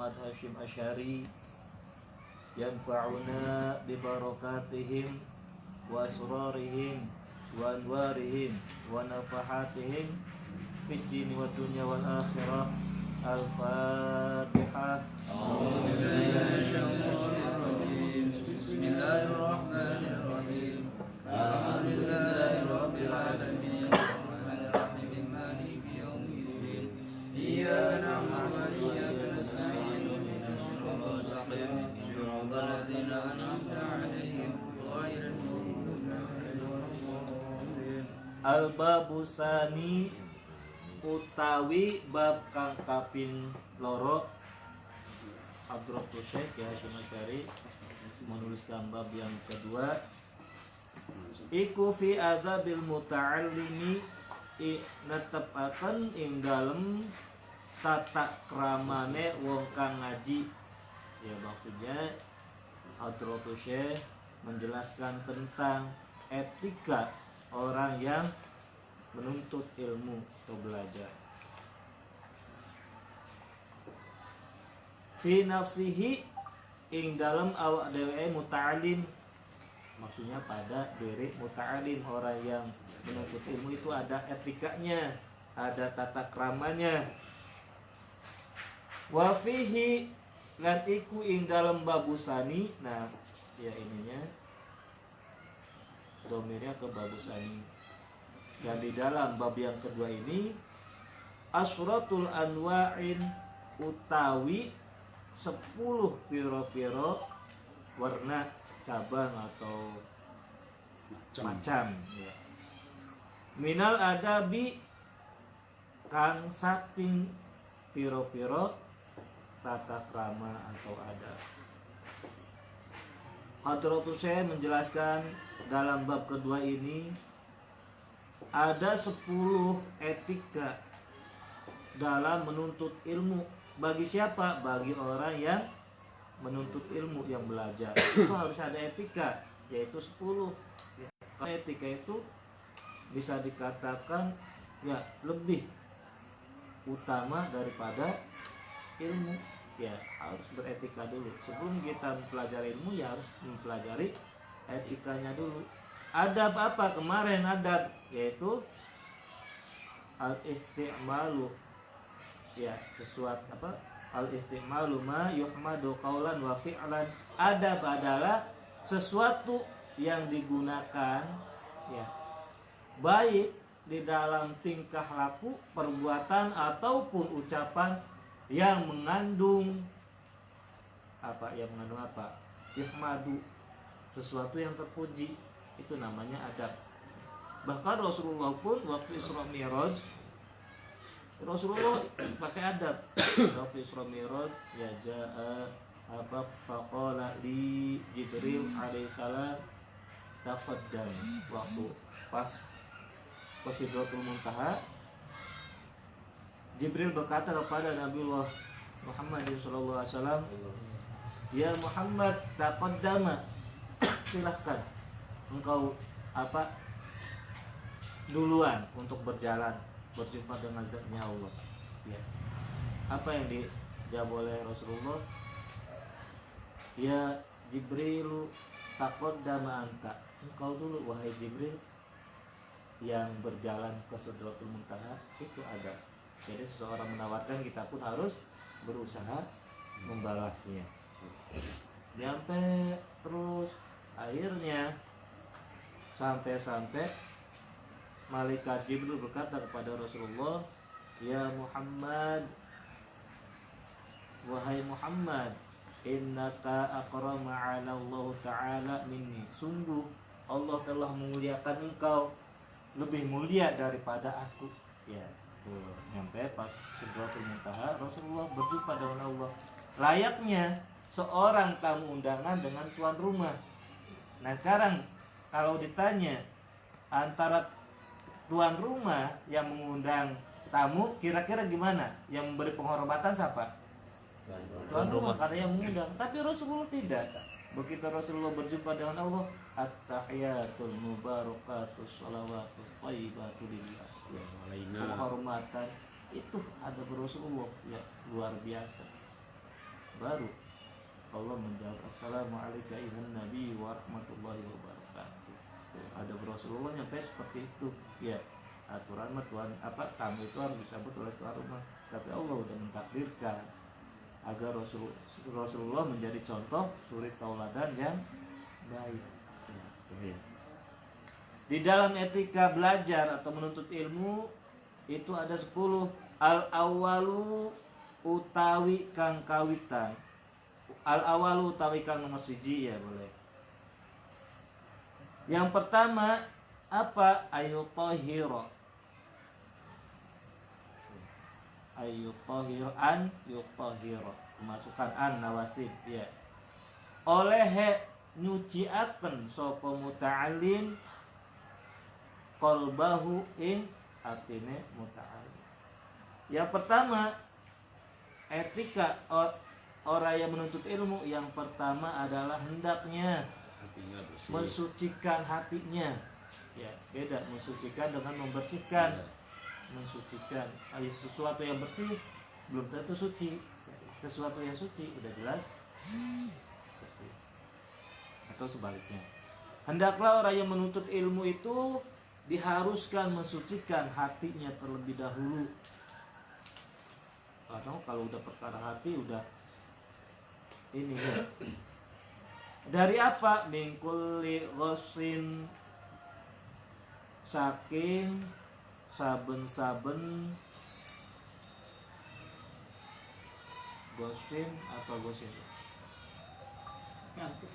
Muhammad Hashim Asy'ari yanfa'una bi barakatihim wa asrarihim wa anwarihim wa nafahatihim fid dini wad dunya wal akhirah. Al-Fatihah. Bismillahirrahmanirrahim. Alhamdulillahirabbil alamin. Arrahmanirrahim. Maliki yaumiddin. Iyyaka na'budu wa iyyaka nasta'in. Ihdinas siratal mustaqim. Siratal ladzina an'amta 'alaihim ghairil maghdubi 'alaihim waladdallin. Al-Babusani utawi bab kang kaping loro. Abdurrahman Syekh ya Hashim Asy'ari menuliskan bab yang kedua. Iku fi azabil muta'allimi netepaken ing dalem tata kramane wong kang ngaji. Ya maksudnya Abdurrahman Syekh menjelaskan tentang etika orang yang menuntut ilmu atau belajar. Fi nafsihi ing dalam awak dhewe muta'alim, maksudnya pada diri muta'alim, orang yang menuntut ilmu itu ada etikanya, ada tata kramanya. Wa fihi lan iku ing dalam babusani. Nah ya ininya domirnya ke babusani. Dan di dalam bab yang kedua ini asratul anwa'in utawi 10 piro-piro warna cabang atau macam ya. Minal adabi kang saking piro-piro tata krama atau adab. Hadratus Syekh menjelaskan dalam bab kedua ini ada 10 etika dalam menuntut ilmu. Bagi siapa? Bagi orang yang menuntut ilmu, yang belajar. Itu harus ada etika, yaitu 10. Karena etika itu bisa dikatakan ya lebih utama daripada ilmu. Ya harus beretika dulu. Sebelum kita mempelajari ilmu ya harus mempelajari etikanya dulu. Adab apa kemarin? Adab yaitu al-isti'malu, ya sesuatu apa, al-isti'malu ma yuhmadu qaulan wa fi'lan. Adab adalah sesuatu yang digunakan ya baik di dalam tingkah laku, perbuatan ataupun ucapan yang mengandung apa? Yang mengandung apa? Yuhmadu, sesuatu yang terpuji. Itu namanya adab. Bahkan Rasulullah pun waktu Isra Mi'raj, Rasulullah pakai adab. Waktu Isra Mi'raj ya jaa apa faqala li Jibril alaihissalam taqaddam. Waktu pas Sidratul Muntaha, Jibril berkata kepada Nabiullah Muhammad sallallahu alaihi wasallam, ya Muhammad taqaddama, silahkan engkau apa duluan untuk berjalan berjumpa dengan zatnya Allah. Ya. Apa yang dijawab oleh Rasulullah? Ya Jibril taqaddama anta, engkau dulu wahai Jibril yang berjalan ke Sidratul Muntaha. Itu ada. Jadi seseorang menawarkan, kita pun harus berusaha membalasnya. Sampai terus akhirnya sampai malaikat Jibril berkata kepada Rasulullah, ya Muhammad, wahai Muhammad, innaka akrama 'ala Allah ta'ala minni, sungguh Allah telah memuliakan engkau lebih mulia daripada aku. Ya, sampai pas Sidratul Muntaha Rasulullah berjumpa dengan Allah, layaknya seorang tamu undangan dengan tuan rumah. Nah sekarang kalau ditanya antara tuan rumah yang mengundang tamu, kira-kira gimana? Yang memberi penghormatan siapa? Tuan rumah, karena yang mengundang. Tapi Rasulullah tidak. Begitu Rasulullah berjumpa dengan Allah, at-tahiyatul mubarakatus shalawatut thayyibatul lillah, penghormatan itu ada Rasulullah ya luar biasa. baru Allah menjawab assalamualaikum ayuhan nabi wa rahmatullahi wabarakatuh. Ada Rasulullah nyampe seperti itu ya. Aturan mah Tuhan tamu itu harus disambut oleh tuan rumah, tapi Allah udah mentakdirkan agar Rasulullah menjadi contoh suri tauladan yang baik ya. Di dalam etika belajar atau menuntut ilmu itu ada 10. Al-awalu utawi kang kawitan. Al-awalu utawi kang nomor 1 ya boleh. Yang pertama apa? Ayutahhira. Ayutahhira an yutahhira. Masukkan an nawasib ya. Oleh nyuciaken sapa muta'alim qalbahu ing atine muta'alim. Yang pertama etika orang yang menuntut ilmu, yang pertama adalah hendaknya mensucikan hatinya ya. Beda mensucikan dengan membersihkan ya. Mensucikan sesuatu yang bersih belum tentu suci. Sesuatu yang suci udah jelas bersih. Atau sebaliknya, hendaklah orang yang menuntut ilmu itu diharuskan mensucikan hatinya terlebih dahulu. Karena kalau udah perkara hati udah ini ya. Dari apa? Min kulli ghassin, saking saben-saben gosin apa gosin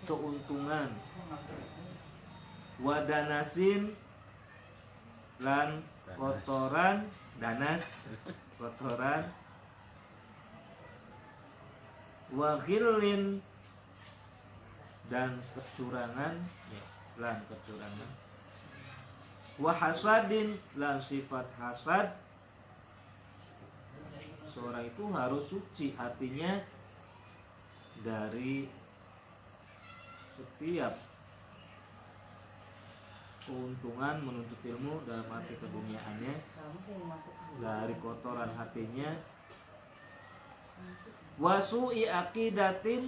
keuntungan, wadanasin lan kotoran, danas kotoran, waghillin dan kecurangan ya, lan kecurangan, wahasadin lan sifat hasad. Seorang itu harus suci hatinya dari setiap keuntungan menuntut ilmu dalam arti keduniaannya, dari kotoran hatinya, wasu'i aqidatin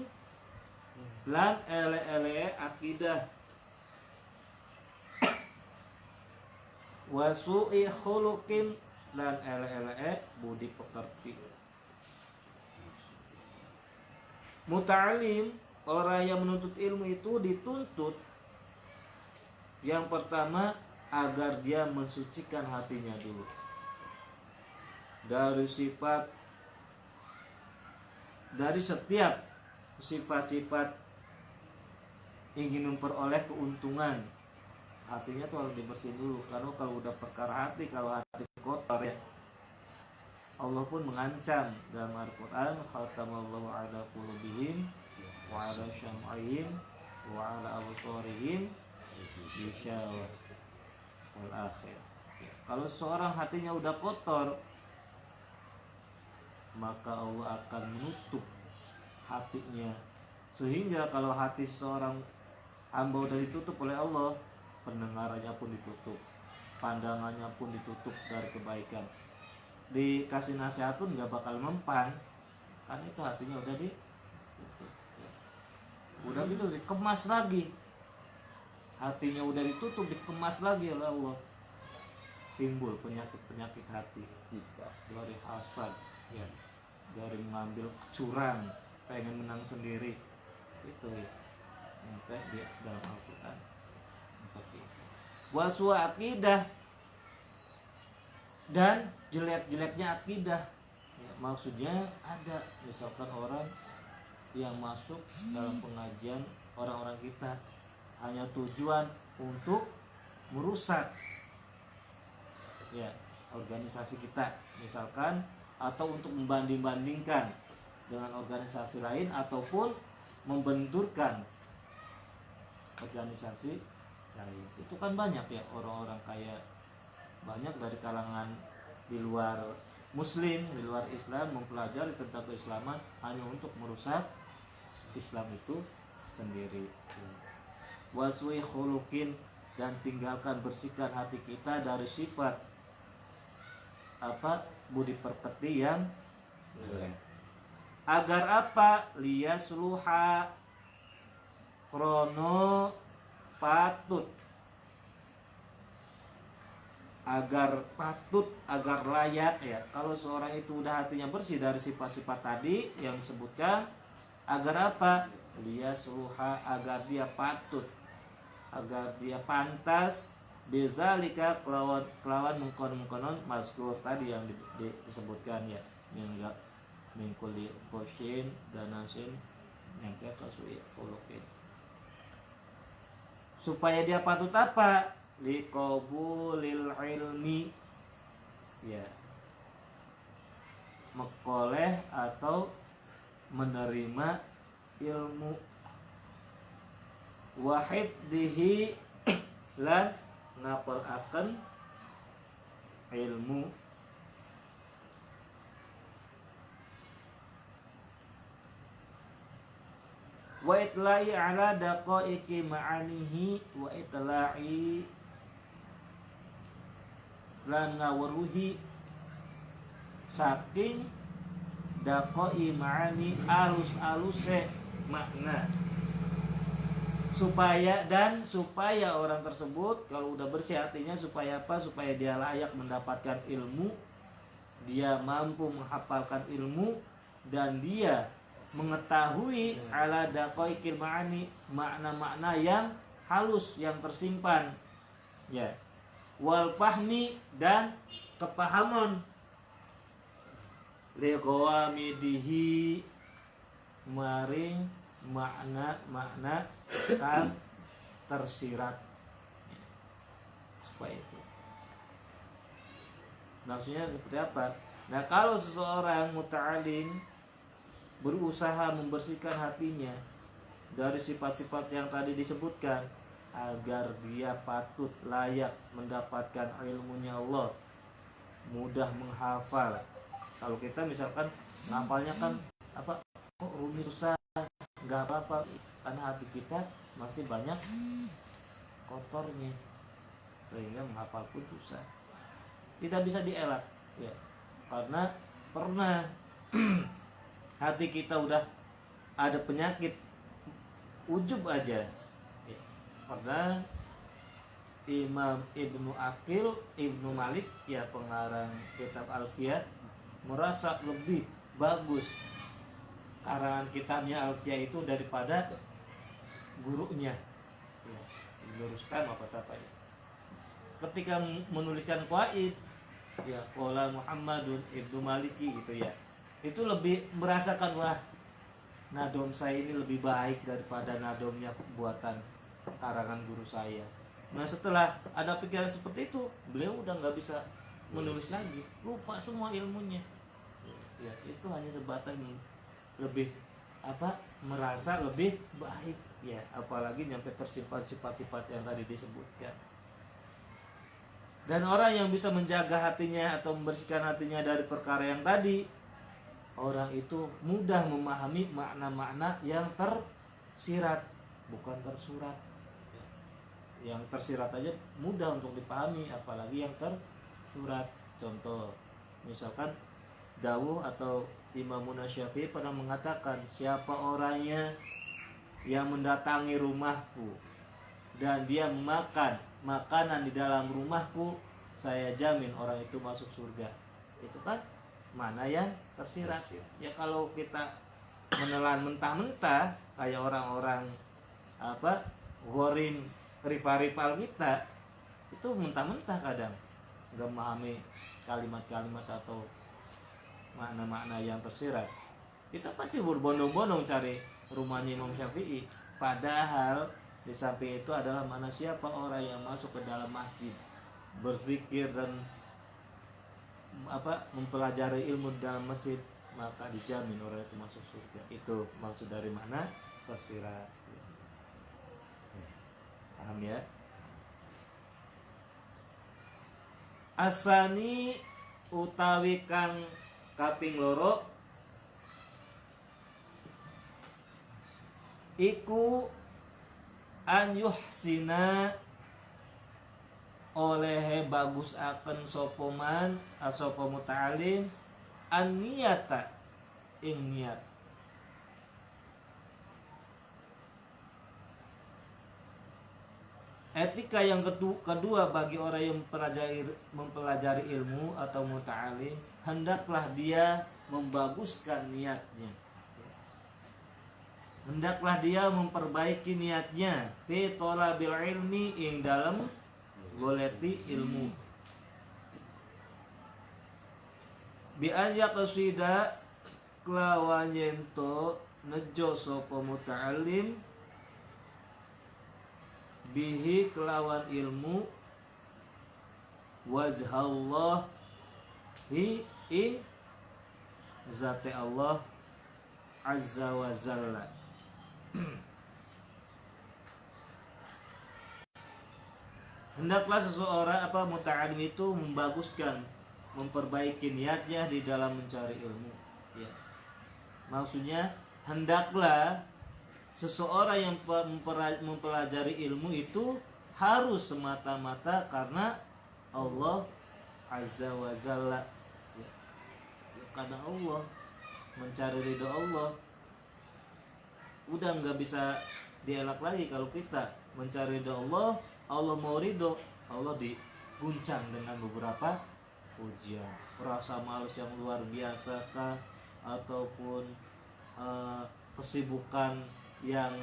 lan ele-ele akidah, wasu'i khuluqin lan ele-ele budi pekerti. Muta'alim, orang yang menuntut ilmu itu dituntut yang pertama agar dia mensucikan hatinya dulu dari sifat, dari setiap sifat-sifat ingin memperoleh keuntungan. Hatinya tuh harus dibersihin dulu, karena kalau udah perkara hati, kalau hati kotor ya, Allah pun mengancam dalam Al-Quran, khatamallahu ala qulubihim wa ala syam'ihim wa ala absarihim bisyawa wal akhir. Kalau seorang hatinya udah kotor, maka Allah akan menutup hatinya, sehingga kalau hati seorang hamba udah ditutup oleh Allah, pendengarannya pun ditutup, pandangannya pun ditutup dari kebaikan, dikasih nasihat pun nggak bakal mempan, kan itu hatinya udah ditutup ya. Udah gitu dikemas lagi, hatinya udah ditutup dikemas lagi oleh Allah, timbul penyakit hati dari hasad ya, dari mengambil curang, pengen menang sendiri, itu ya sampai di dalam Al-Quran. Waswa akidah dan jelek-jeleknya akidah ya, maksudnya ada misalkan orang yang masuk dalam pengajian orang-orang kita hanya tujuan untuk merusak ya organisasi kita misalkan, atau untuk membanding-bandingkan dengan organisasi lain, ataupun membenturkan organisasi lain. Itu kan banyak ya orang-orang kayak banyak dari kalangan di luar muslim, di luar Islam, mempelajari tentang keislaman hanya untuk merusak Islam itu sendiri. Waswi khuluqin, dan tinggalkan bersihkan hati kita dari sifat budi pekerti yang jelek. Agar apa? Liyasluha, krono patut, agar patut, agar layak ya. Kalau seorang itu udah hatinya bersih dari sifat-sifat tadi yang disebutkan, agar apa? Liyasluha, agar dia patut, agar dia pantas, bizalika, kelawan mengkonon mazkur tadi yang disebutkan ya, yang mingkuli kosin dan nasin yang kayak kasui kolokin, supaya dia patut apa? Liqabulil ilmi, ya, mekoleh atau menerima ilmu, wahid dihi, lan ngapal akan ilmu, wa itlai ala daqaiqi ma'anihi, wa itlai lan ngawruhi saking daqai ma'ani, alus-aluse makna, supaya orang tersebut kalau udah bersih hatinya, supaya apa? Supaya dia layak mendapatkan ilmu, dia mampu menghafalkan ilmu, dan dia mengetahui ala daqaiqil ma'ani, makna-makna yang halus yang tersimpan ya, wal fahmi, dan kepahaman, liqawamidihi, maring makna-makna kan tersirat, supaya itu maksudnya seperti apa? Nah, kalau seseorang muta'alim berusaha membersihkan hatinya dari sifat-sifat yang tadi disebutkan, agar dia patut layak mendapatkan ilmunya Allah, mudah menghafal. Kalau kita misalkan ngapalnya kan apa, rumit, susah, nggak apa-apa, karena hati kita masih banyak kotornya, sehingga menghafal pun susah, tidak bisa dielak ya, karena pernah hati kita udah ada penyakit ujub aja ya. Pernah Imam Ibnu Malik ya, pengarang kitab Alfiyah, merasa lebih bagus karangan kitabnya Alfiyah itu daripada gurunya ya, diluruskan apa siapa ya. Ketika menuliskan qaid ya, qala Muhammadun Ibnu Maliki gitu ya, itu lebih merasakan, wah, nadom saya ini lebih baik daripada nadomnya buatan karangan guru saya. Nah, setelah ada pikiran seperti itu, beliau udah nggak bisa menulis lagi, lupa semua ilmunya ya. Itu hanya sebatas lebih apa, merasa lebih baik ya, apalagi nyampe tersimpan sifat-sifat yang tadi disebutkan. Dan orang yang bisa menjaga hatinya atau membersihkan hatinya dari perkara yang tadi, orang itu mudah memahami makna-makna yang tersirat, bukan tersurat. Yang tersirat aja mudah untuk dipahami, apalagi yang tersurat. Contoh, misalkan dawuh atau Imam Syafi'i pernah mengatakan, siapa orangnya yang mendatangi rumahku dan dia memakan makanan di dalam rumahku, saya jamin orang itu masuk surga. Itu kan mana yang tersirat ya. Kalau kita menelan mentah-mentah kayak orang-orang apa, gorim rival kita, itu mentah-mentah kadang nggak memahami kalimat-kalimat atau makna-makna yang tersirat. Kita pasti berbondong-bondong cari rumahnya Imam Syafi'i, padahal di samping itu adalah mana siapa orang yang masuk ke dalam masjid, berzikir dan apa, mempelajari ilmu dalam masjid, maka dijamin orang itu masuk surga. Itu maksud dari mana tersirat. Paham ya? Asani utawi kang kaping loro iku an yuhsina, oleh bagus akan sopoman asopo muta'alim an niyata ing niat, Etika yang kedua bagi orang yang mempelajari ilmu atau muta'alim, hendaklah dia membaguskan niatnya. Hendaklah dia memperbaiki niatnya fi thalabil ilmi, ing dalam goleti ilmu. Bi an yaqsida kelawan yento nejo sapa muta'alim bihi kelawan ilmu wajhallah hi ing zate Allah azza wa jalla. Hendaklah seseorang muta'alim itu membaguskan, memperbaiki niatnya di dalam mencari ilmu, ya. Maksudnya hendaklah seseorang yang mempelajari ilmu itu harus semata-mata karena Allah azza wa jalla, ya. Karena Allah, mencari ridho Allah. Udah nggak bisa dielak lagi kalau kita mencari ridho Allah. Allah mau ridho, Allah diguncang dengan beberapa ujian, rasa malas yang luar biasa kah, ataupun kesibukan yang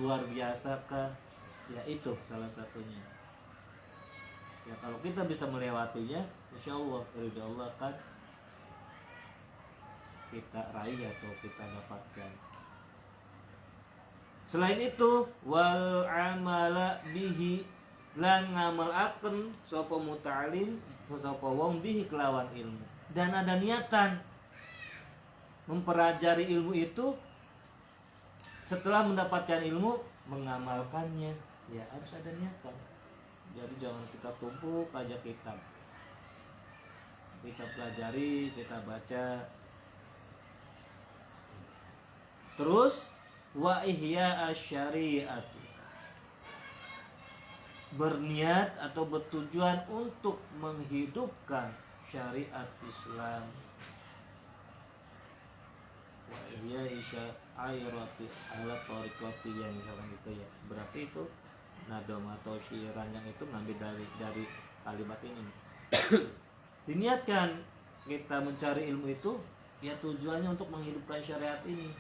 luar biasa kah, ya itu salah satunya. Ya kalau kita bisa melewatinya, insya Allah ridho Allah akan kita raih atau kita dapatkan. Selain itu, wal amala bihi, lan ngamalaken sapa muta'alim sapa wong bihi kelawan ilmu. Dan ada niatan mempelajari ilmu itu, setelah mendapatkan ilmu mengamalkannya, ya harus ada niatan. Jadi jangan kita tumpuk aja kitab, kita pelajari, kita baca. Terus wa ihya asyariat, berniat atau bertujuan untuk menghidupkan syariat Islam. Wa ihya asyariati ala tariqati, yang misalkan gitu ya. Berarti itu nadom atau syiran yang itu ngambil dari kalimat ini. Diniatkan kita mencari ilmu itu, ya tujuannya untuk menghidupkan syariat ini.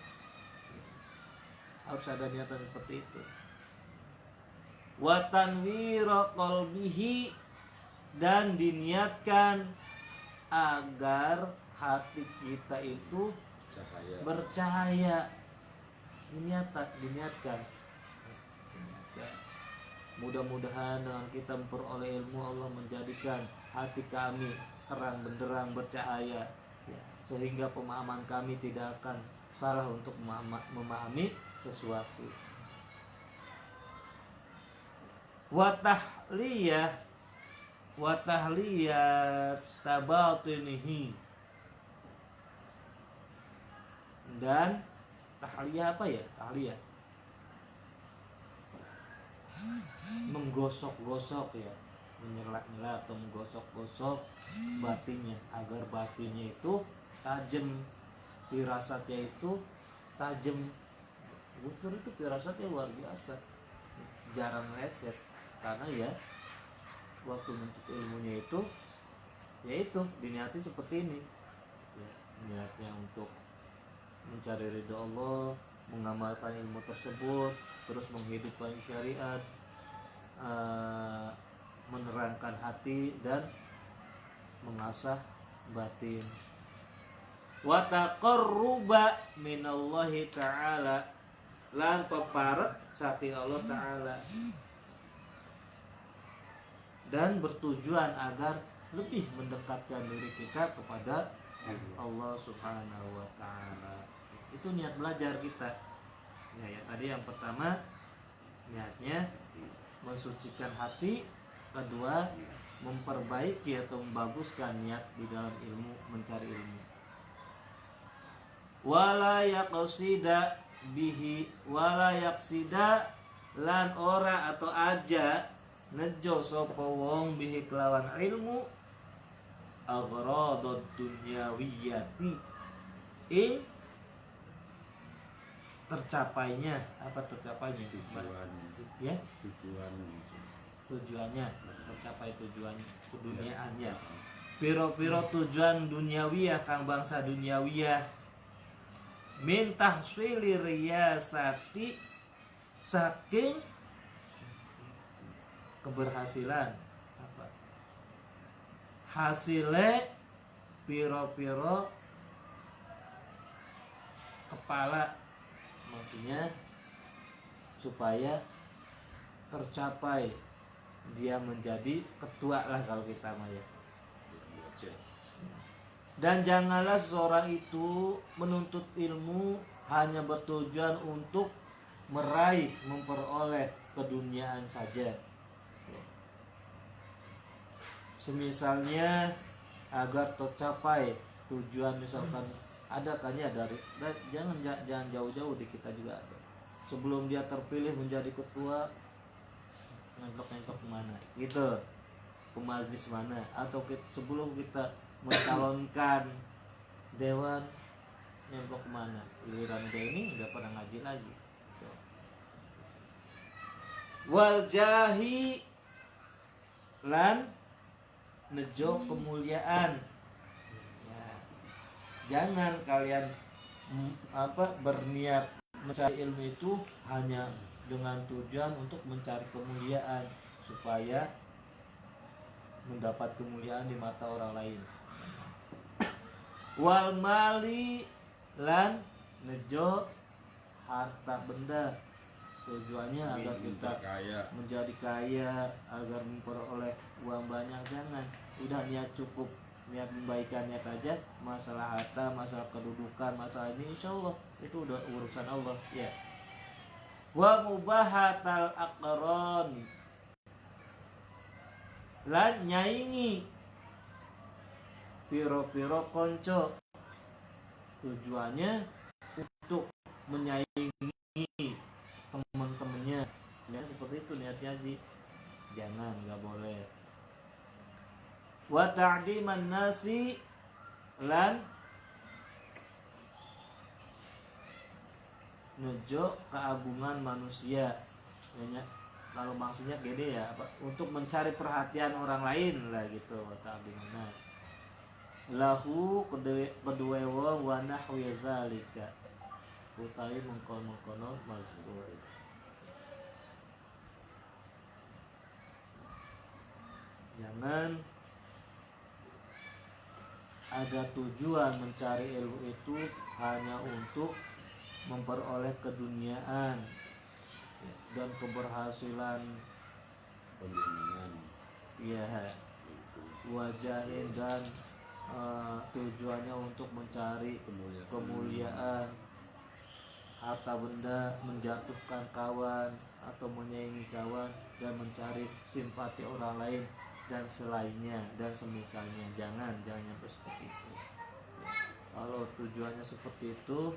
Harus ada niatan seperti itu. Wa tanwira qalbihi, dan diniatkan agar hati kita itu bercahaya. Diniatkan. Mudah-mudahan dengan kita memperoleh ilmu, Allah menjadikan hati kami terang benderang bercahaya, ya, sehingga pemahaman kami tidak akan salah untuk memahami sesuatu. Wa tahliyah tabatinihi, dan tahliyah apa ya? Tahliyah menggosok-gosok, ya, menyela-nyela atau menggosok-gosok batinnya, agar batinnya itu tajam, firasatnya itu tajam. Gus Dur itu firasatnya luar biasa, jarang meleset, karena ya waktu menuntut ilmunya itu, yaitu diniati seperti ini, ya, niatnya untuk mencari ridho Allah, mengamalkan ilmu tersebut, terus menghidupkan syariat, menerangkan hati dan mengasah batin. Wa taqarruba minallahi ta'ala, lan peparet saking Allah Ta'ala, dan bertujuan agar lebih mendekatkan diri kita kepada Allah Subhanahu wa Ta'ala. Itu niat belajar kita. Ya, tadi yang pertama niatnya mensucikan hati, kedua memperbaiki atau membaguskan niat di dalam ilmu, mencari ilmu. Wala yaqsida bihi, wala yaqsida, lan ora atau aja nejo sapa wong bihi kelawan ilmu agradad dunyawiyati, tercapainya tujuan, ya, tujuannya, mencapai tujuan keduniaannya. Piro-piro tujuan duniawiyah kang bangsa duniawiyah min tahsili riyasati saking keberhasilan apa hasilnya piro-piro kepala, maksudnya supaya tercapai dia menjadi ketua lah kalau kita mah ya. Dan janganlah seorang itu menuntut ilmu hanya bertujuan untuk meraih, memperoleh keduniaan saja. Semisalnya agar tercapai tujuan, misalkan ada kan ya dari jangan jauh-jauh di kita juga ada. Sebelum dia terpilih menjadi ketua, ngentok-ngentok kemana gitu, ke majelis mana, atau sebelum kita mencalonkan dewan nyentok kemana, giliran dia ini nggak pernah ngaji lagi. Wal jahi lan nejo kemuliaan ya. Jangan kalian berniat mencari ilmu itu hanya dengan tujuan untuk mencari kemuliaan supaya mendapat kemuliaan di mata orang lain. Wal mali lan nejo harta benda, tujuannya agar kita menjadi kaya, agar memperoleh uang banyak. Jangan, udah niat cukup, niat membaikan niat aja. Masalah harta, masalah kedudukan, masalah ini insya Allah itu udah urusan Allah ya. Wa mubahatal aqron lan nyaingi piro-piro konco, tujuannya untuk menyaingi teman-temannya ya, seperti itu niatnya Haji. Jangan, nggak boleh. Wa ta'diman nasi lan nejo keagungan manusia ya, kalau maksudnya gede ya apa, untuk mencari perhatian orang lain lah gitu. Wa ta'diman nasi lahu kedua wong wa nahwi zalika utawi mengkono-kono mazkur. Jangan ada tujuan mencari ilmu itu hanya untuk memperoleh keduniaan dan keberhasilan ya, wajahin dan tujuannya untuk mencari kemuliaan, harta benda, menjatuhkan kawan atau menyaingi kawan, dan mencari simpati orang lain dan selainnya dan semisalnya. Jangan nyampe seperti itu. Kalau tujuannya seperti itu,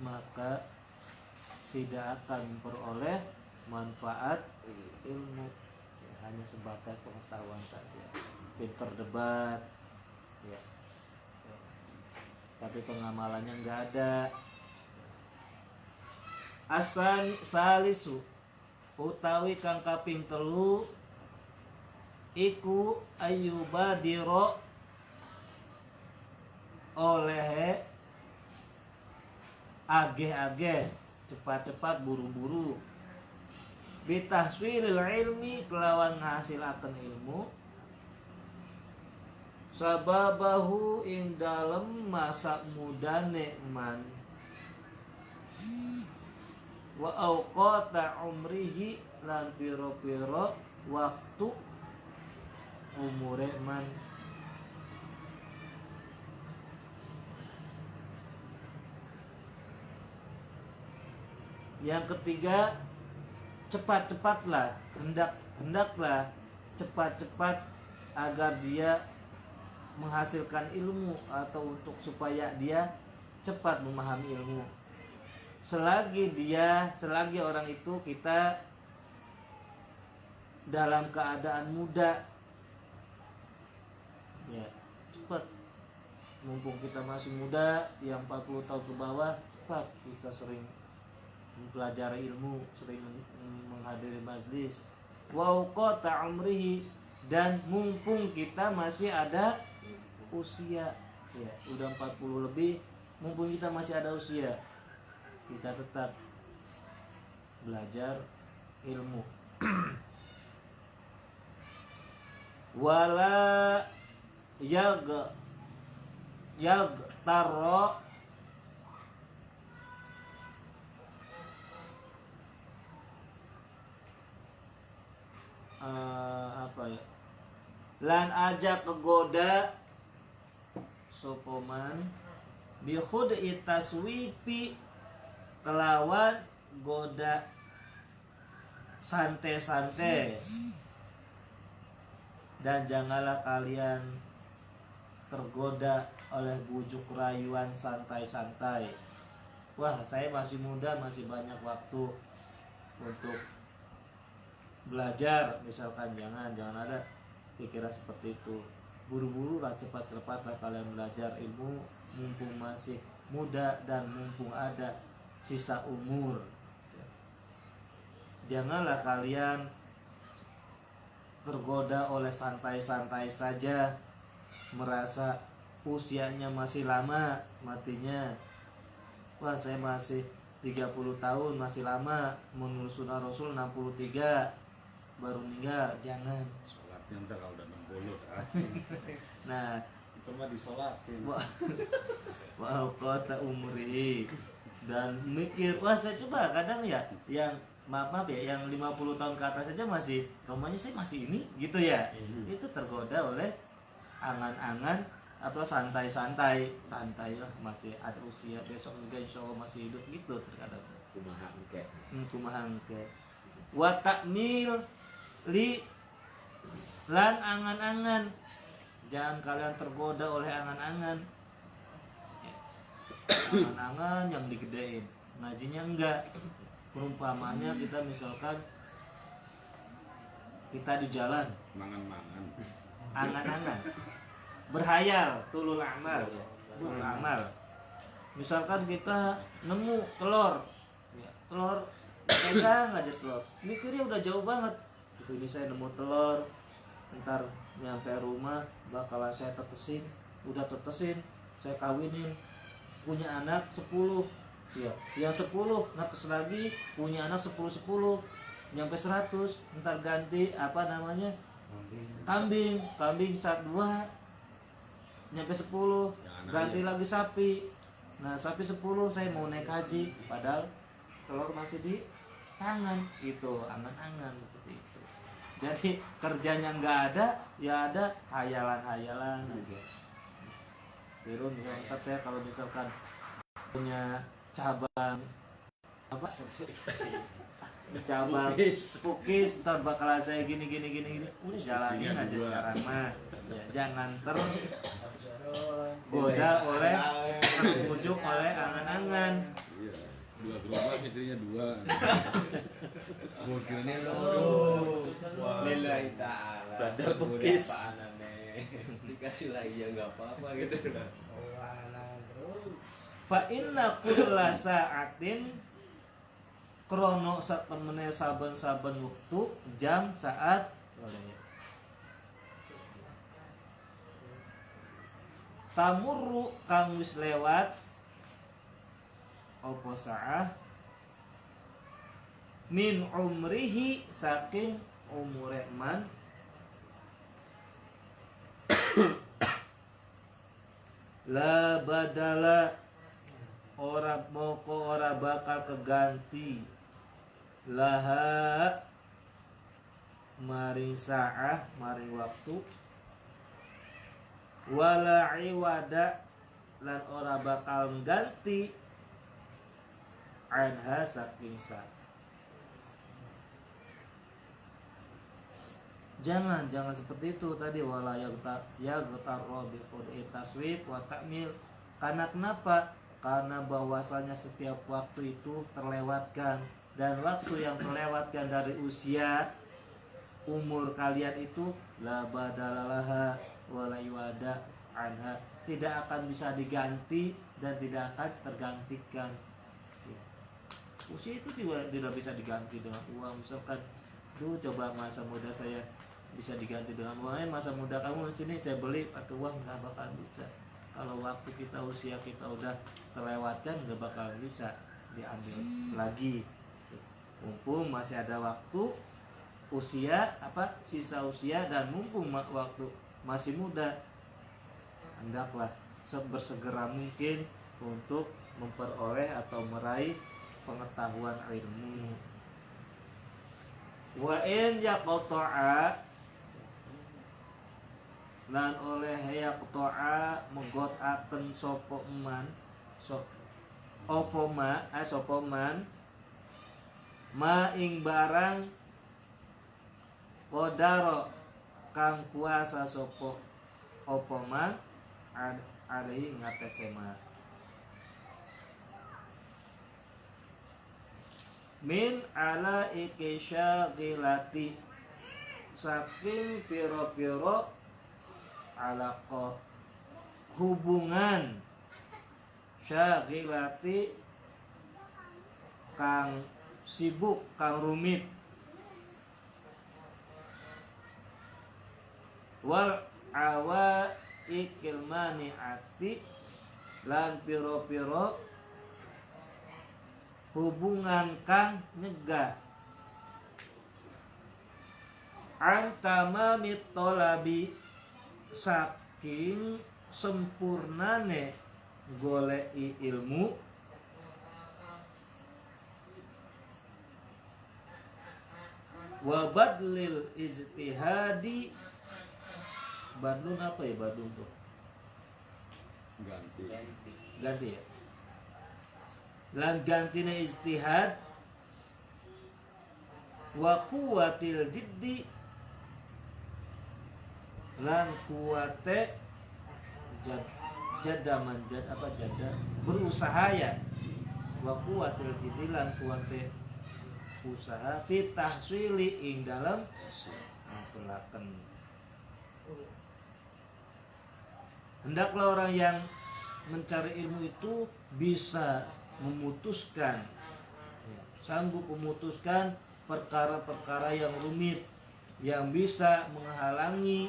maka tidak akan memperoleh manfaat ilmu ya, hanya sebatas pengetahuan saja, pinter debat ya, tapi pengamalannya nggak ada. Asan salisu utawi kang kaping telu iku ayyubadiro oleh ageh-ageh, cepat-cepat, buru-buru, bitahsilil ilmi kelawan ngasilaken ilmu, sababahu ing dalem masa mudane man, wa auqata umrihi lan piro-piro waktu umure man. Yang ketiga, cepat-cepatlah, hendaklah cepat-cepat agar dia menghasilkan ilmu atau untuk supaya dia cepat memahami ilmu. Selagi orang itu kita dalam keadaan muda ya, cepat, mumpung kita masih muda, yang 40 tahun ke bawah, cepat kita sering mempelajari ilmu, sering menghadiri majlis. Wa uqata umrihi, dan mumpung kita masih ada usia, ya udah 40 lebih, mumpung kita masih ada usia, kita tetap belajar ilmu. Wala taro apa ya, lan aja kegoda sopoman bihud itaswipi, kelawan goda santai-santai, dan janganlah kalian tergoda oleh bujuk rayuan santai-santai. Wah, saya masih muda, masih banyak waktu untuk belajar, misalkan. Jangan ada pikiran seperti itu. Buru-buru lah, cepat-cepatlah kalian belajar ilmu mumpung masih muda dan mumpung ada sisa umur. Janganlah kalian tergoda oleh santai-santai saja, merasa usianya masih lama matinya. Wah, saya masih 30 tahun, masih lama, menurut sunnah Rasul 63 baru meninggal. Jangan. Sholatnya ntar kalau udah 60 kan. Nah, Itu mah disolatin. wow, kota umri, dan mikir, wah saya coba kadang ya, yang maaf ya, yang 50 tahun ke atas saja masih, romanya saya masih ini gitu ya. Itu tergoda oleh angan-angan atau santai lah, masih ada usia, besok juga insya Allah masih hidup gitu terkadang. Kumaha engke. Wa takmil li, lan angan-angan, jangan kalian tergoda oleh angan-angan. Angan-angan yang digedein, ngajinya enggak. Perumpamannya kita misalkan kita di jalan, Mangan-mangan. angan-angan, berhayal, tulul amal ya, tulul amal. Misalkan kita nemu telur, ya, telur pegang aja telur, mikirnya udah jauh banget. Ini saya nemu telur, ntar nyampe rumah bakalan saya tetesin, udah tetesin, saya kawinin, punya anak 10, ya, yang 10 netes lagi, punya anak 10, nyampe 100, ntar ganti apa namanya, kambing 1, 2, nyampe 10, ganti lagi sapi. Nah, sapi 10 saya mau naik haji, padahal telur masih di tangan. Itu angan-angan seperti itu. Jadi kerjanya nggak ada, ya ada hayalan-hayalan aja. Terus ntar saya kalau misalkan punya cabang apa, cabang pukis, ntar bakalan saya gini, udah jalanin aja sekarang mah. Ya, jangan tergoda oleh, terbujuk oleh angan-angan. Iya. 2 gerobak, istrinya 2. Mungkinnya lo lillahi ta'ala. Badal pukis. Dikasih lagi ya nggak apa-apa gitu. Fa inna kulla sa'atin, krono sak temene saben-saben waktu, jam, saat, tamurru kang wis lewat opo sa'ah min umrihi, saking umure man, la badala, ora moko ora bakal keganti, laha maring sa'ah, maring waktu, wala iwada, lan ora bakal ganti, anha saking sa'. Jangan seperti itu tadi, wala yaghtar bi qud'i taswib wa ta'mil. Karena kenapa? Karena bahwasanya setiap waktu itu terlewatkan, dan waktu yang terlewatkan dari usia umur kalian itu la badalaha wala iwada anha, tidak akan bisa diganti dan tidak akan tergantikan. Usia itu tidak bisa diganti dengan uang. Misalkan tuh coba masa muda saya bisa diganti dengan uang, masa muda kamu di sini saya beli pakai uang, nggak bakal bisa. Kalau waktu kita usia kita udah terlewatkan nggak bakal bisa diambil lagi. Mumpung masih ada waktu, usia sisa usia, dan mumpung waktu masih muda, hendaklah bersegera mungkin untuk memperoleh atau meraih pengetahuan ilmu. Wa in yaqta'a, lan oleh yaqta'a menggotaken sapa man sapa man ma ing barang qadara kang kuasa sapa apa man alai ngatese ma min ala iksyagilati, saking piro-piro alaqah hubungan syagilati kang sibuk kang rumit, wal awa ikilmaniati, lan piro-piro hubungan kang nyegah antama mitolabi, saking sempurnane goleki ilmu, wa badlil ijtihadi, badlun apa ya badlun tuh ganti ya, lan gantine ijtihad, wa kuwatil jiddi, lan kuwate jada berusaha ya, wa kuwatil jiddi, lan kuwate usaha fi tahsili ing dalam ngangselaken. Hendaklah orang yang mencari ilmu itu bisa memutuskan, sanggup memutuskan perkara-perkara yang rumit yang bisa menghalangi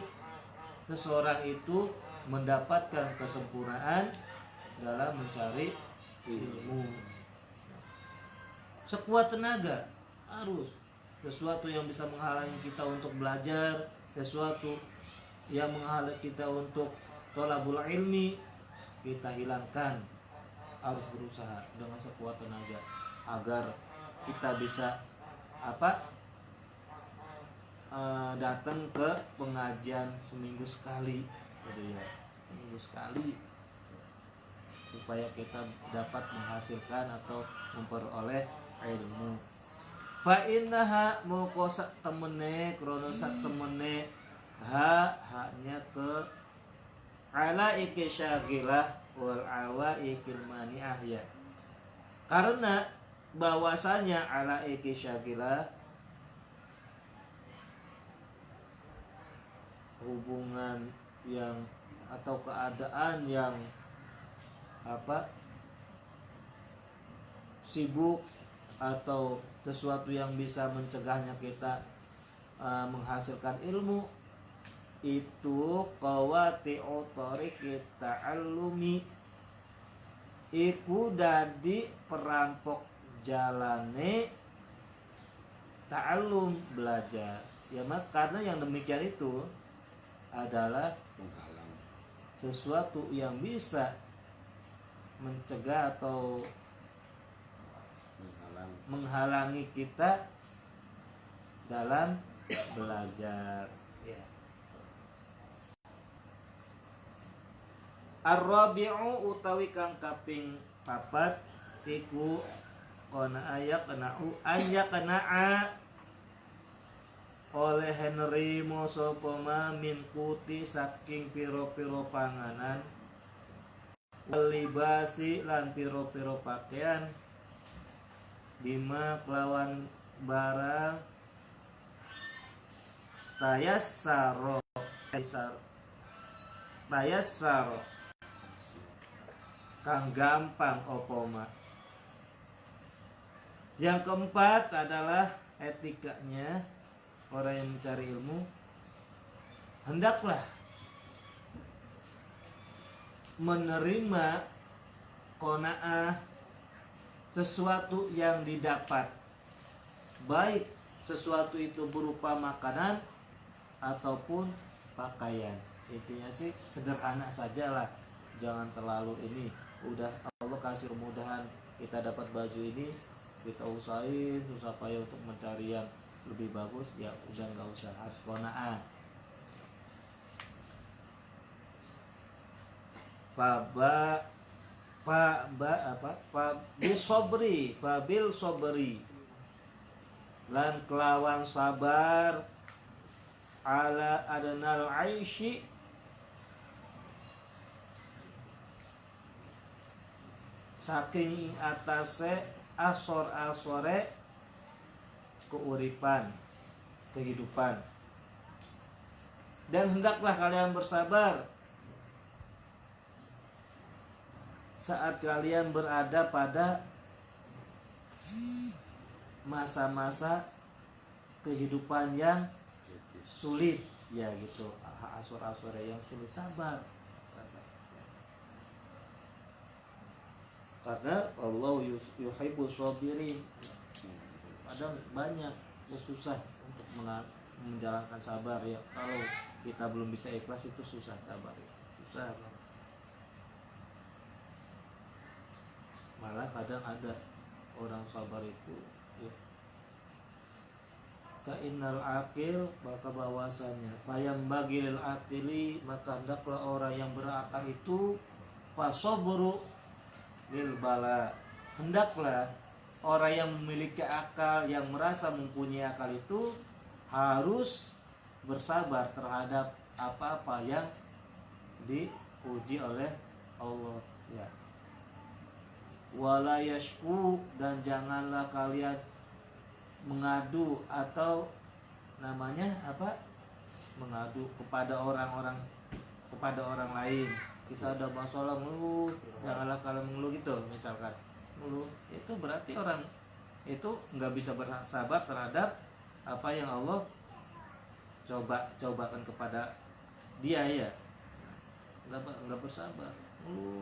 seseorang itu mendapatkan kesempurnaan dalam mencari ilmu. Sekuat tenaga harus, sesuatu yang bisa menghalangi kita untuk belajar, sesuatu yang menghalangi kita untuk thalabul ilmi, kita hilangkan. Harus berusaha dengan sekuat tenaga agar kita bisa datang ke pengajian seminggu sekali, gitu ya, seminggu sekali, supaya kita dapat menghasilkan atau memperoleh ilmu. Fa innaha moko sak temene krono sak temene haknya ke ala ikisyagilah wal awa ikilmani'ah ya, karena bahwasanya ala ikisyagilah hubungan yang atau keadaan yang sibuk atau sesuatu yang bisa mencegahnya kita menghasilkan ilmu, itu qawati otori kita alumi, iku dadi perampok jalane ta'allum, belajar ya, karena yang demikian itu adalah sesuatu yang bisa mencegah atau menghalangi kita dalam belajar ya. Ar-rabi'u utawi kang kaping 4 iku kona ayak kena'u anya kena'a oleh Henry mosopoma min kuti saking piro-piro panganan, libasi lan piro-piro pakaian, bima kelawan barang tayassaro kang gampang opoma Yang keempat adalah etikanya orang yang mencari ilmu, hendaklah menerima qanaah sesuatu yang didapat, baik sesuatu itu berupa makanan ataupun pakaian. Intinya sih sederhana sajalah, jangan terlalu ini. Udah Allah kasih kemudahan kita dapat baju ini, kita usahain susah payah untuk mencari yang lebih bagus, ya udah nggak usah, harus qanaah. Fabil sobri lan kelawan sabar ala adnal aishi saking atase asore keuripan kehidupan, dan hendaklah kalian bersabar saat kalian berada pada masa-masa kehidupan yang sulit, ya gitu, asor-asore yang sulit, sabar. Karena Allah yuhibbu sabirin. Kadang banyak susah untuk menjalankan sabar ya. Kalau kita belum bisa ikhlas itu susah sabar ya. Susah banget. Malah kadang ada orang sabar itu ya. Kainal akil, maka bahwasanya bayam bagil akili, maka hendaklah orang yang berakal itu fasobru lil bala, hendaklah orang yang memiliki akal, yang merasa mempunyai akal itu harus bersabar terhadap apa-apa yang diuji oleh Allah ya. Wala yashku, dan janganlah kalian mengadu atau namanya apa, mengadu kepada orang-orang, kepada orang lain. Kita ada masalah mengeluh, janganlah kalian mengeluh gitu, misalkan mengeluh, itu berarti orang itu nggak bisa bersabar terhadap apa yang Allah cobakan kepada dia ya, nggak bersabar mengeluh.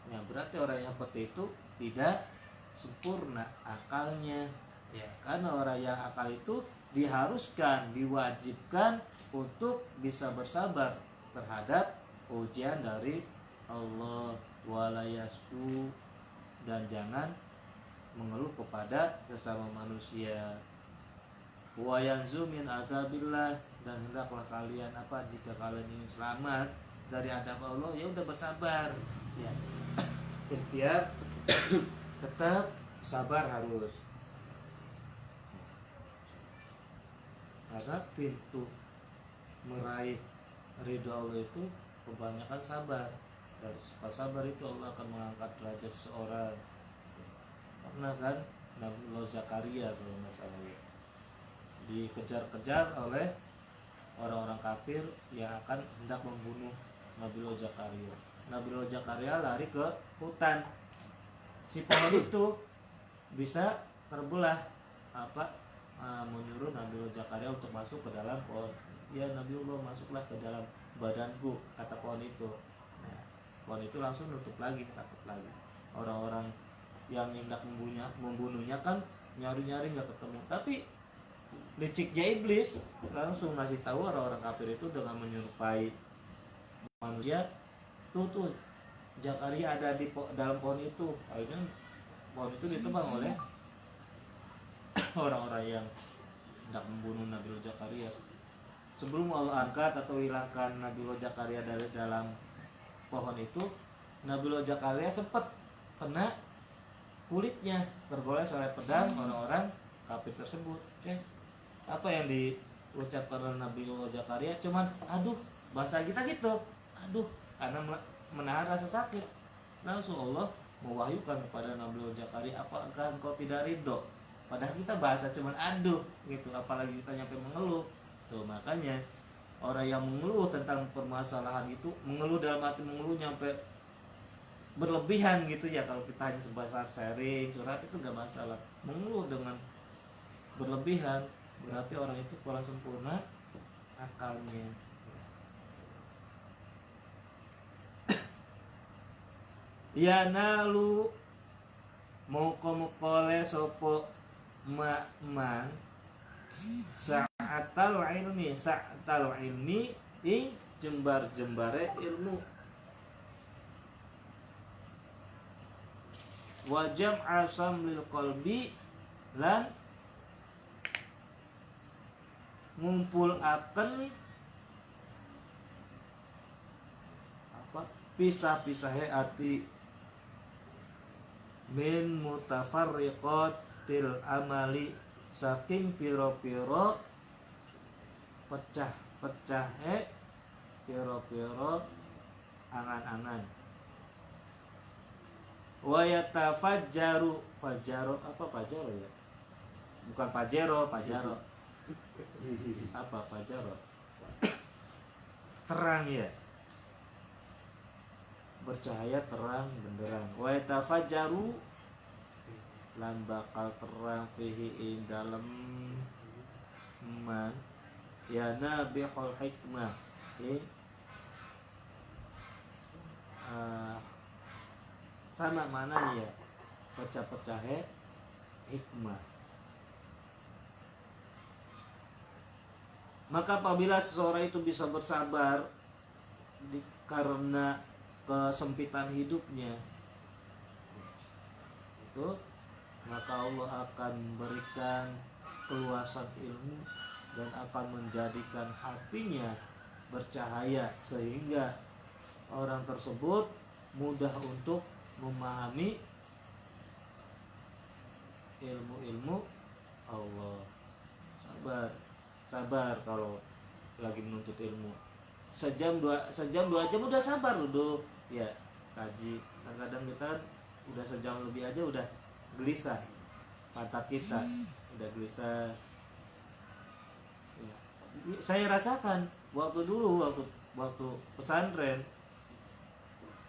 Ya berarti orang yang seperti itu tidak sempurna akalnya ya, karena orang yang akal itu diharuskan, diwajibkan untuk bisa bersabar terhadap ujian dari Allah. Walayasku, dan jangan mengeluh kepada sesama manusia. Wa yanzu min azabillah, dan hendaklah kalian apa, jika kalian ingin selamat dari adab Allah ya udah bersabar ya. Ikhtiar tetap sabar harus, karena pintu meraih ridho Allah itu kebanyakan sabar. Dari sifat sabar itu Allah akan mengangkat derajat seseorang. Karena kan Nabi Zakaria kalau nggak salah ya, dikejar-kejar oleh orang-orang kafir yang akan hendak membunuh Nabi Zakaria. Nabi Zakaria lari ke hutan. Si pohon itu bisa terbelah, menyuruh Nabi Zakaria untuk masuk ke dalam pohon. Ya Nabiullah, masuklah ke dalam badanku, kata pohon itu. Nah, pohon itu langsung nutup lagi, takut lagi. Orang-orang yang hendak membunuhnya kan nyari-nyari nggak ketemu. Tapi liciknya iblis langsung ngasih tahu orang-orang kafir itu dengan menyerupai manusia. Tuh Zakaria ada di dalam pohon itu. Akhirnya pohon itu ditebang oleh orang-orang yang hendak membunuh Nabi Zakaria. Sebelum Allah angkat atau hilangkan Nabi Zakaria dari dalam pohon itu, Nabi Zakaria sempat kena kulitnya, tergores oleh pedang orang-orang kafir tersebut. Apa yang diucapkan oleh Nabi Zakaria? Cuman aduh, bahasa kita gitu, aduh, karena menahan rasa sakit. Langsung Allah mewahyukan kepada Nabi Zakaria, apakah engkau tidak ridho? Padahal kita bahasa cuman aduh gitu, apalagi kita nyampe mengeluh. Tuh makanya orang yang mengeluh tentang permasalahan itu, mengeluh dalam arti mengeluh nyampe berlebihan gitu ya. Kalau kita hanya sebatas sharing curhat itu gak masalah. Mengeluh dengan berlebihan berarti orang itu kurang sempurna akalnya. Ya nalu muko-mukole sopo man sa'atal ilmi ing jembar-jembare ilmu wajam asam lil qalbi lan ngumpul akan apa pisah-pisahe ati min mutafarriqatil amali saking piro-piro pecah-pecahe piro-piro angan-angan wa yatafajjaru fajaro apa fajaro ya bukan pajero apa fajaro terang ya bercahaya terang benderang wa yatafajjaru lan bakal terang fihi ing dalem man ya nabihul hikmah sama mana ya pecah-pecahnya hikmah. Maka apabila seseorang itu bisa bersabar karena kesempitan hidupnya itu, maka Allah akan berikan keluasan ilmu dan akan menjadikan hatinya bercahaya sehingga orang tersebut mudah untuk memahami ilmu-ilmu Allah. Sabar kalau lagi menuntut ilmu. Sejam dua jam udah sabar udah ya kaji. Kadang-kadang kita udah sejam lebih aja udah gelisah mata kita udah gelisah ya. Saya rasakan waktu pesantren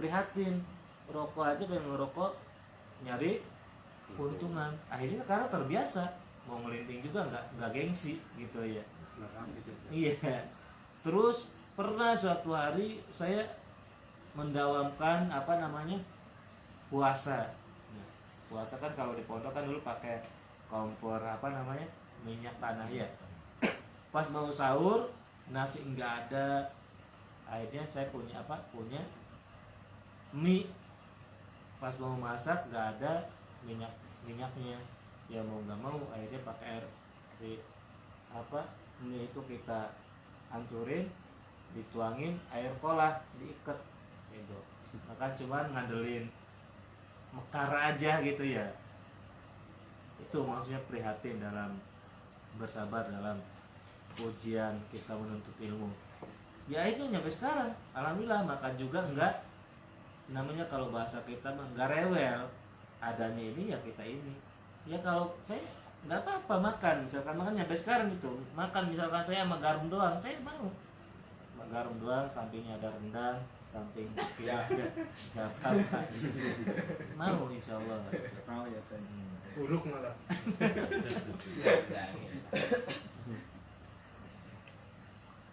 prihatin, rokok aja pengen ngerokok nyari keuntungan. Akhirnya karena terbiasa mau ngelinting juga nggak gengsi gitu ya. Iya. Terus pernah suatu hari saya mendawamkan puasa. Nah, puasa kan kalau di pondok kan dulu pakai kompor minyak tanah ya. Pas mau sahur nasi nggak ada. Akhirnya saya punya mie. Pas mau masak nggak ada minyaknya. Ya mau nggak mau akhirnya pakai air mie itu kita hancurin, dituangin air kolah, diikat gitu. Maka cuman ngandelin mekar aja gitu ya. Itu maksudnya prihatin dalam bersabar dalam ujian kita menuntut ilmu. Ya itu nyampe sekarang alhamdulillah makan juga enggak, namanya kalau bahasa kita mah enggak rewel, adanya ini ya kita ini. Ya kalau saya nggak apa-apa makan, misalkan makan nyampe sekarang gitu makan, misalkan saya sama garam doang, saya mau garam doang, sampingnya ada rendang, samping kiri ada nggak apa-apa, mau insyaallah. Mau ya kan. Uruk malah.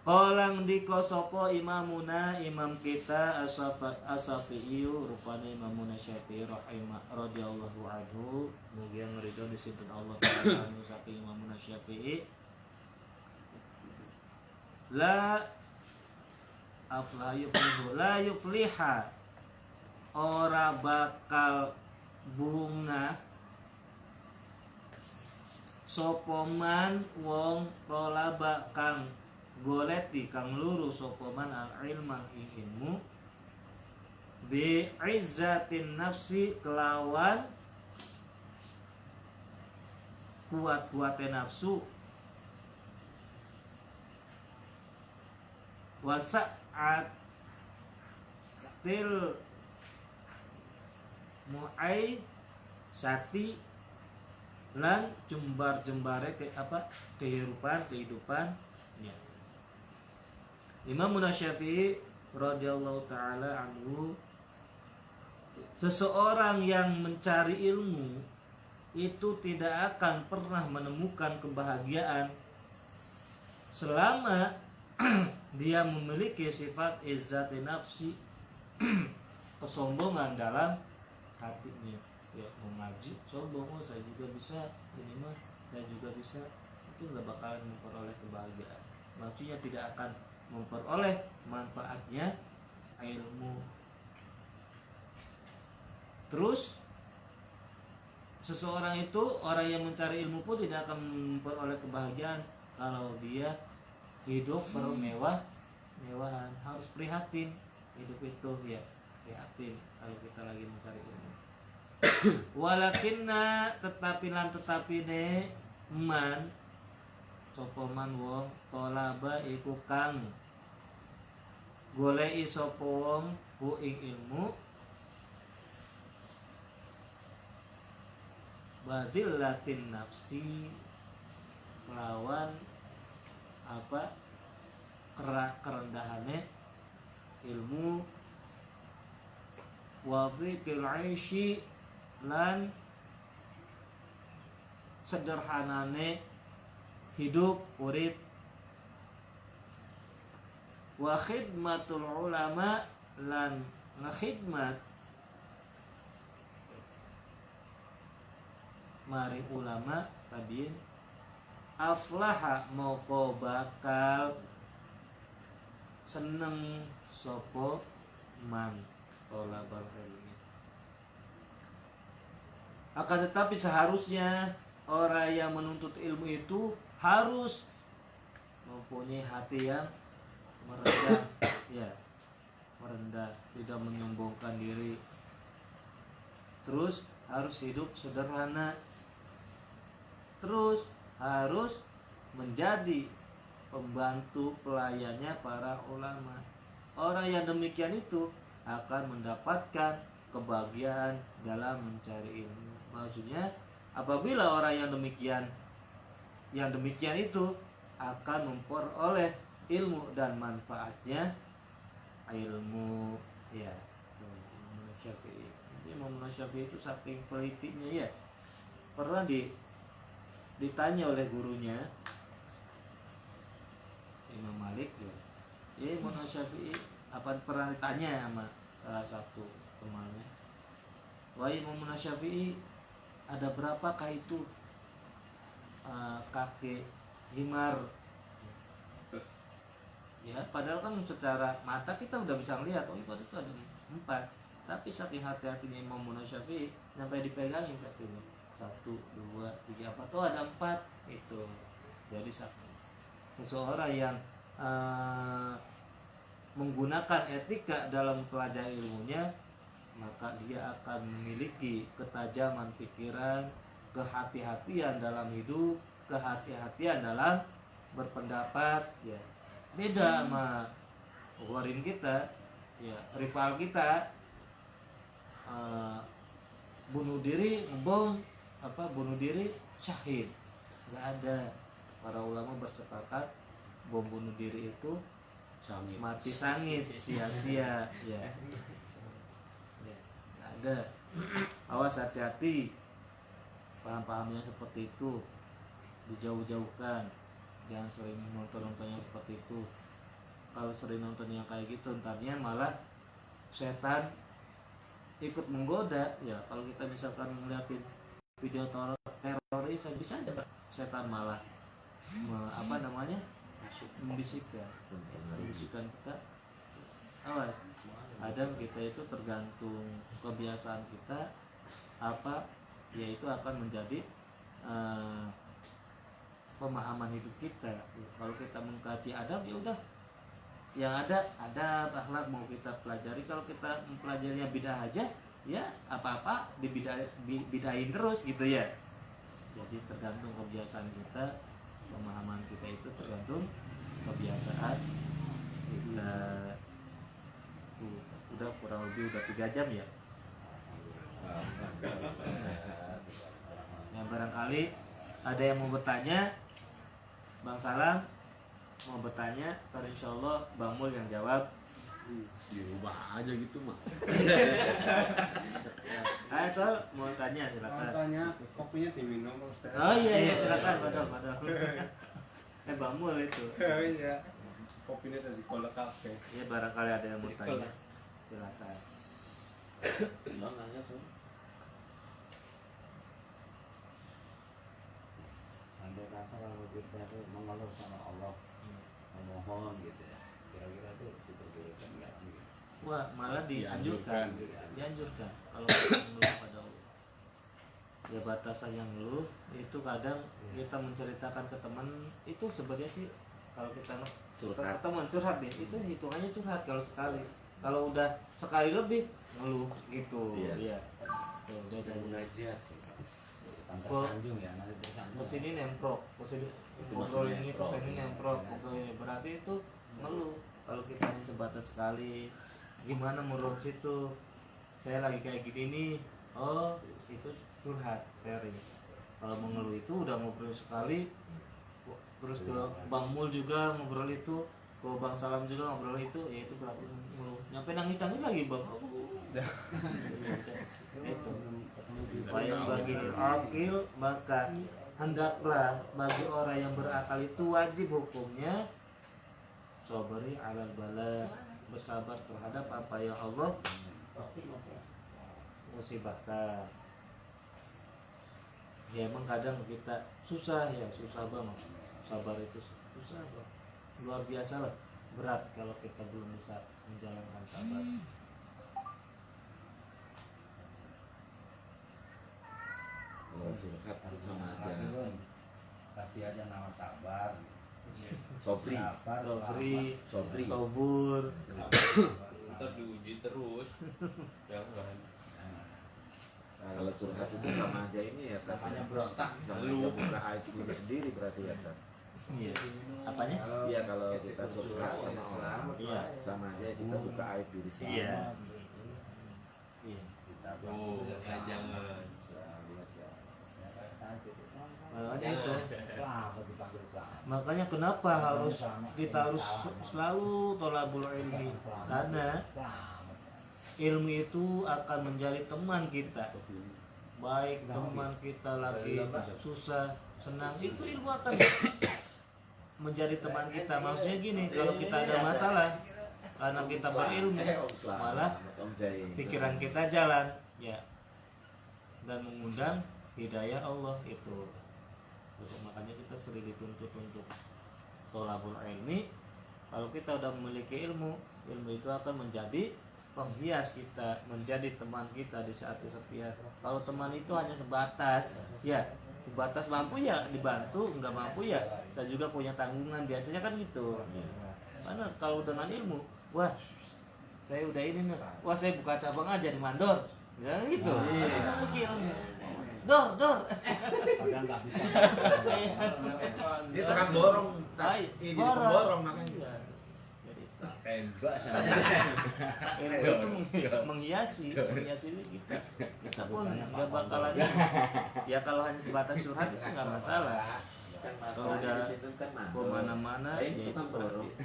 Kolang dikosopo imamuna imam kita Asyafi'i rupanya imamuna Syafi'i radhiyallahu anhu, mugia ngridho disintun Allah taala saking imamuna Syafi'i. La yufliha ora bakal bunga sopoman wong tolaba kang goleti kang luru sopoman al ilma ilmu bi izzatin nafsi kelawan kuat-kuatnya nafsu wasa'at til mu'ai sati lan jembar-jembare kehidupan ya. Imam Syafi'i radhiyallahu taala anhu seseorang yang mencari ilmu itu tidak akan pernah menemukan kebahagiaan selama dia memiliki sifat izzati nafsi, kesombongan dalam hatinya. Ya, mau ngaji sombong, oh saya juga bisa, ini mah saya juga bisa, itu nggak bakalan memperoleh kebahagiaan. Maksudnya tidak akan memperoleh manfaatnya ilmu. Terus seseorang itu, orang yang mencari ilmu pun tidak akan memperoleh kebahagiaan kalau dia hidup bermewah-mewahan. Harus prihatin hidup itu, ya prihatin kalau kita lagi mencari ilmu. Walakinna tetapi ne man sopoman wong tolaba iku kang goleki sapa wong hu ing ilmu badillatin nafsi, lawan apa kerendahane ilmu, wa dhiqil aishi, lan sederhanane hidup urip, wa khidmatul ulama, lan ngekhidmat mari ulama tadi, aflaha moko bakal seneng sopo man tolabal ilmi. Akan tetapi seharusnya orang yang menuntut ilmu itu harus mempunyai hati yang merendah, ya merendah, tidak menyombongkan diri. Terus harus hidup sederhana. Terus harus menjadi pembantu pelayannya para ulama. Orang yang demikian itu akan mendapatkan kebahagiaan dalam mencari ilmu. Maksudnya apabila orang yang demikian itu akan memperoleh ilmu dan manfaatnya ilmu, ya. Imam Syafi'i itu saking pelitinya, ya, pernah ditanya oleh gurunya Imam Malik, ya Imam Syafi'i apa pernah ditanya sama salah satu temannya, wahai Imam Syafi'i, ada berapakah itu kakek himar? Ya padahal kan secara mata kita udah bisa melihat, oh itu ada 4, tapi saking hati-hatinya Imam Syafi'i sampai dipegangin kakinya 1, 2, 3, apa tuh ada 4 itu. Jadi seseorang yang menggunakan etika dalam pelajari ilmunya, maka dia akan memiliki ketajaman pikiran, kehati-hatian dalam hidup, kehati-hatian dalam berpendapat, ya. Beda sama warin kita, ya, rival kita, bunuh diri, bunuh diri syahid. Nggak ada. Para ulama bersepakat bom bunuh diri itu Sangit. mati sangit, sia-sia, ya. Nggak ada. Awas, hati-hati paham-pahamnya seperti itu, dijauh-jauhkan. Jangan sering nonton yang seperti itu. Kalau sering nonton yang kayak gitu, entarnya malah setan ikut menggoda, ya. Kalau kita misalkan ngeliatin video teroris, bisa aja setan malah membisikkan kita. Awas, kadang kita itu tergantung kebiasaan kita yaitu akan menjadi pemahaman hidup kita. Kalau kita mengkaji adab, ya udah, yang ada adab akhlak mau kita pelajari. Kalau kita mempelajarinya bidah aja, ya apa-apa dibidahin terus gitu, ya. Jadi tergantung kebiasaan kita, pemahaman kita itu tergantung kebiasaan kita. Udah kurang lebih 3 jam, ya. Ya barangkali ada yang mau bertanya, Bang Salam mau bertanya, ntar insyaallah Bang Mul yang jawab. di rumah aja gitu mah. Soal mau tanya silakan. Tanya kopinya diminum Ustaz. Oh iya silakan padahal. Bamul itu. Oh iya. Kopinya dari kolak kafe. Ya barangkali ada yang mau tanya. Silakan. Bang nanya sih. Andai kata kalau kita itu mengeluh sama Allah, memohon gitu ya, kira-kira itu diperbolehkan nggak? Wah malah Dianjurkan. dianjurkan kalau kita mengeluh pada Allah. Ya batasan yang ngeluh itu kadang kita menceritakan ke teman itu sebenarnya sih kalau kita ke teman curhat deh itu hitungannya curhat kalau sekali. Kalau udah sekali lebih ngeluh gitu. Iya. Tuh, beda Munajat tanpa Kok- sanjung ya, nanti tersandung. Terus ini nemprok, terus ini ngobrol ini, terus ini nemprok, ngobrol ini berarti itu ngeluh. Kalau kita hanya sebatas sekali, gimana menurut situ? Saya lagi kayak gini nih, oh itu curhat, sharing. Kalau mengeluh itu udah ngobrol sekali, terus ke Bang Mul juga ngobrol itu, ke Bang Salam juga ngobrol itu, ya itu berarti ngeluh. Nyampe nangis lagi Bang. Itu. Supaya bagi akil maka hendaklah bagi orang yang berakal itu wajib hukumnya sabri alal bala, bersabar terhadap apa yang Allah musibahkan. Ya emang kadang kita susah banget, sabar itu susah banget, luar biasa lah, berat kalau kita belum bisa menjalankan sabar. Kalau curhat harus sama aja. Kasih aja nama sabar. Sobri, Sobri, sobur. Ntar diuji terus. Jangan. kalau curhat itu sama aja ini ya kan. Namanya berontak. Sama aja buka aib diri sendiri berarti ya kan. Iya. Apanya? Iya kalau kita curhat sama orang, Iya. sama aja kita buka aib diri sendiri. Iya. Iya. Oh, jangan. Makanya itu. Makanya kenapa kita harus selalu tolabul ilmi, karena ilmu itu akan menjadi teman kita, baik teman kita lagi susah senang itu ilmu akan menjadi teman kita. Maksudnya gini, kalau kita ada masalah karena kita berilmu malah pikiran kita jalan ya dan mengundang hidayah Allah itu. Makanya kita sering dituntut untuk tolabul ilmi. Kalau kita udah memiliki ilmu itu akan menjadi penghias kita, menjadi teman kita di saat kesepian. Kalau teman itu hanya sebatas sebatas mampu ya dibantu, nggak mampu ya saya juga punya tanggungan, biasanya kan gitu. Karena kalau dengan ilmu, wah saya udah ini nih, wah saya buka cabang aja di Mandor, misalnya gitu. Ada mikir, dor. Padahal nggak bisa. Dia tekan borong, Baik, jadi borong. pemborong makanya. Jadi Tembak saya. ilmu itu menghiasi kita. Kita pun nggak bakalan ya kalau hanya sebatas curhat itu nggak masalah. Kan Kalau masalahnya udah di situ kan ke mana-mana ya itu itu kan borong. berarti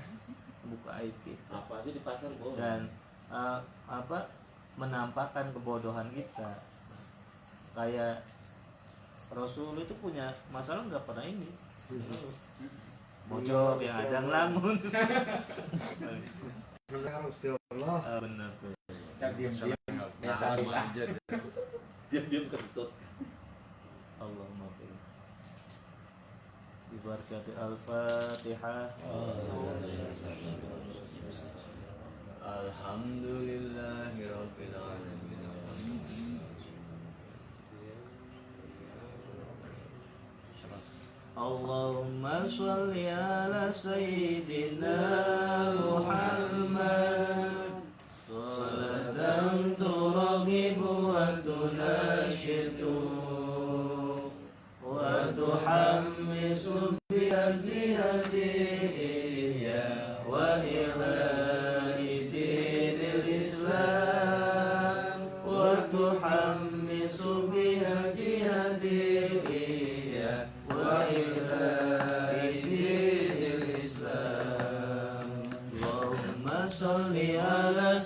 buka aib kita Apa aja di pasar borong. dan menampakkan kebodohan kita. Kayak Rasul itu punya masalah nggak pernah ini. Bocor yang ada ngelamun. Harus di Allah. Benar tuh. Yang diam-diam. Sama aja. Diam-diam kentut. Allahumma fi Ibarakati al-Fatihah. Alhamdulillahirabbil alamin. Allahumma sholli ala sayyidina Muhammad salatan turagibu wa tunashidu wa tuhammisu bihadiyya wa ilahi dinil Islam wa tuhammisu bihadiyya wa ilahi dinil Islam. Allahumma sholli ala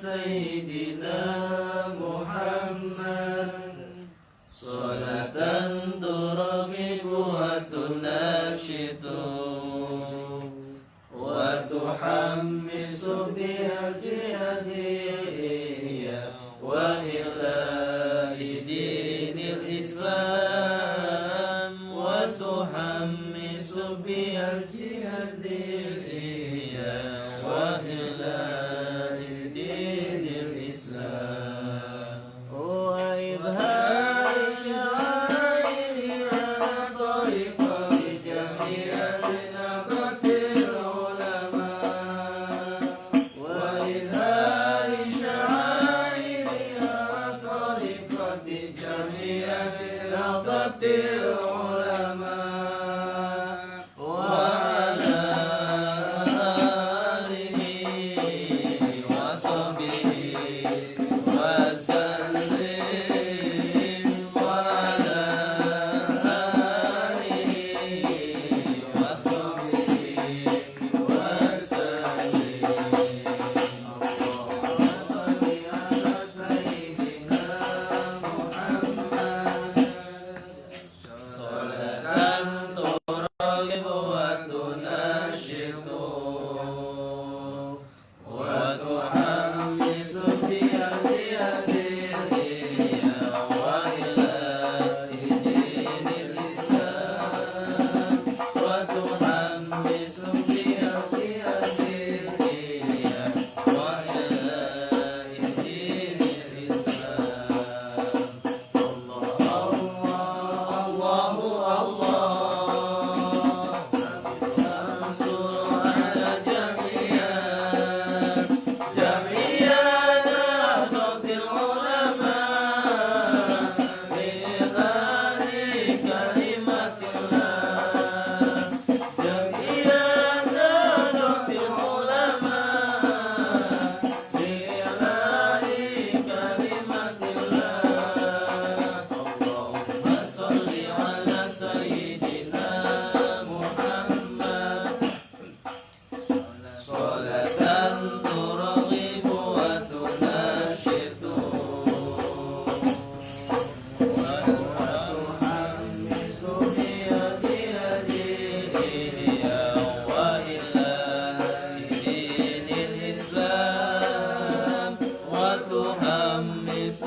الإسلام وتحمس بها الجهادية وإعلاء دين الإسلام وإظهار شعائرها طريقة جميع نهضة العلماء وإظهار شعائرها طريقة جميع نهضة العلماء وعلى آله وصحبه وسلم وعلى آله وصحبه وسلم اللهم صل على سيدنا محمد صلاة ترغب وتنشط وتحمس بها الهدية وإله دين الإسلام وتحمس بها الهدية وإله دين الإسلام الله الله انصر على جميع نهضة العلماء بإظهار كلمة الله جميع نهضة العلماء بإظهار كلمة الله اللهم صل على سيدنا محمد صلاة ترغب وتنشط وتحمس بها الهدية وإله دين الإسلام وتحمس